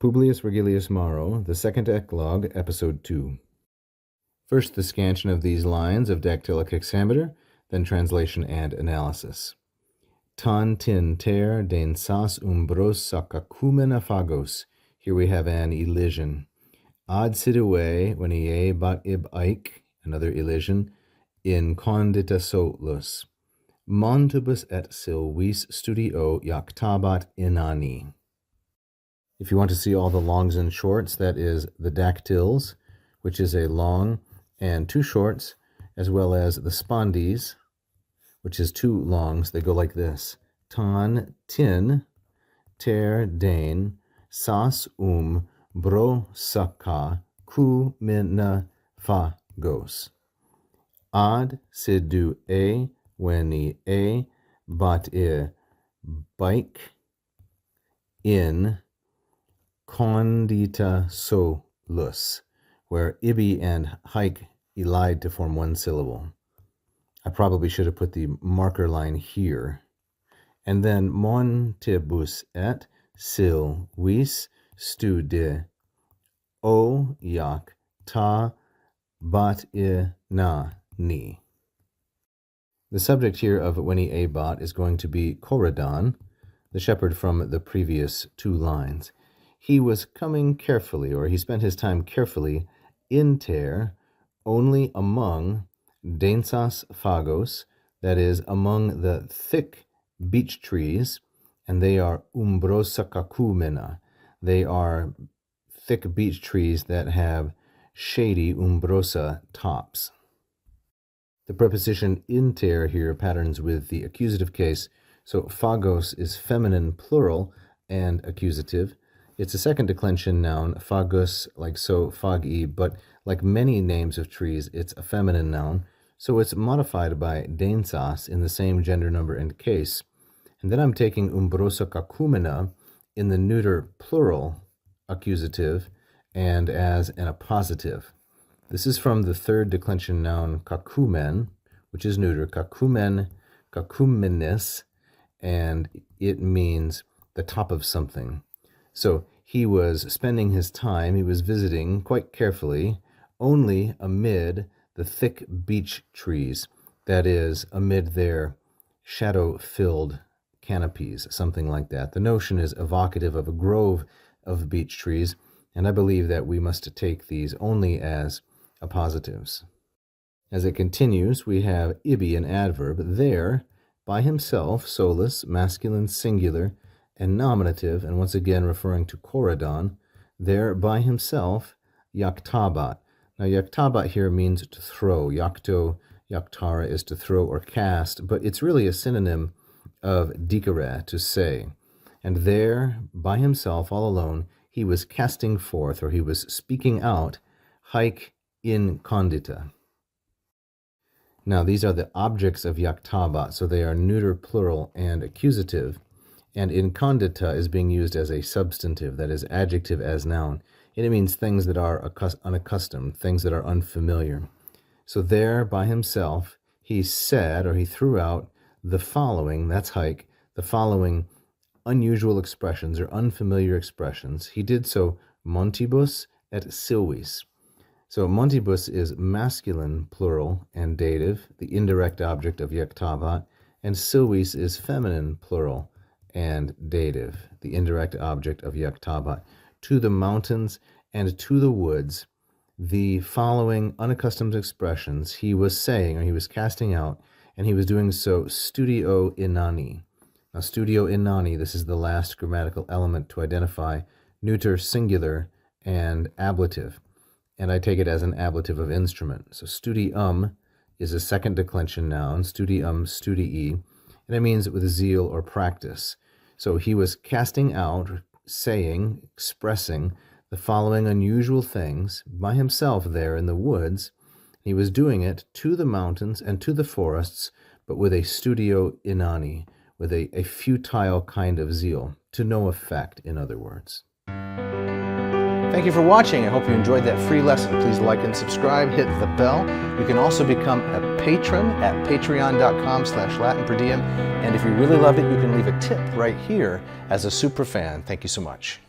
Publius Vergilius Maro, the second Eclogue, episode 2. First, the scansion of these lines of dactylic hexameter, then translation and analysis. Tan tin ter den sas umbros sakakumena phagos. Here we have an elision. Ad sidewe when ie bat ib aik, another elision, in condita solus. Montibus et silvis studio iactabat inani. If you want to see all the longs and shorts, that is the dactyls, which is a long and two shorts, as well as the spondies, which is two longs. They go like this. Tan, tin, ter, dane, sas, bro, saka, ku, mina, phagos. Ad, sidu, weni, bat, bike, in, condita solus, where ibi and hike elide to form one syllable. I probably should have put the marker line here. And then montibus et silvis stude o iacta bat inani. The subject here of Weni Abat is going to be Coridon, the shepherd from the previous two lines. He was coming carefully, or he spent his time carefully, inter, only among, densas phagos, that is, among the thick beech trees, and they are umbrosakakumena. They are thick beech trees that have shady umbrosa tops. The preposition inter here patterns with the accusative case, so phagos is feminine plural and accusative. It's a second declension noun, phagus, like so, phagi, but like many names of trees, it's a feminine noun, so it's modified by densas in the same gender number and case. And then I'm taking umbrosakakumena in the neuter plural accusative and as an appositive. This is from the third declension noun, kakumen, which is neuter, kakumen, kakumenis, and it means the top of something. So he was spending his time, he was visiting quite carefully, only amid the thick beech trees, that is, amid their shadow-filled canopies, something like that. The notion is evocative of a grove of beech trees, and I believe that we must take these only as appositives. As it continues, we have ibi, an adverb, there, by himself, solus, masculine singular, and nominative, and once again referring to Coridon, there by himself, iactabat. Now, iactabat here means to throw. Iacto, iactara is to throw or cast, but it's really a synonym of dicere, to say. And there, by himself, all alone, he was casting forth, or he was speaking out, haec in condita. Now, these are the objects of iactabat, so they are neuter, plural, and accusative. And in condita is being used as a substantive, that is, adjective as noun. And it means things that are unaccustomed, things that are unfamiliar. So there, by himself, he said, or he threw out, the following, that's haec, the following unusual expressions or unfamiliar expressions. He did so montibus et silvis. So montibus is masculine, plural, and dative, the indirect object of iactabat, and silvis is feminine, plural, and dative, the indirect object of iactabat. To the mountains and to the woods, the following unaccustomed expressions he was saying, or he was casting out, and he was doing so studio inani. Now, studio inani, this is the last grammatical element to identify neuter, singular, and ablative. And I take it as an ablative of instrument. So studium is a second declension noun, studium, studii, and it means with zeal or practice. So he was casting out, saying, expressing the following unusual things by himself there in the woods. He was doing it to the mountains and to the forests, but with a studio inani, with a futile kind of zeal, to no effect, in other words. Thank you for watching. I hope you enjoyed that free lesson. Please like and subscribe, hit the bell. You can also become a patron at patreon.com/LatinPerDiem. And if you really loved it, you can leave a tip right here as a super fan. Thank you so much.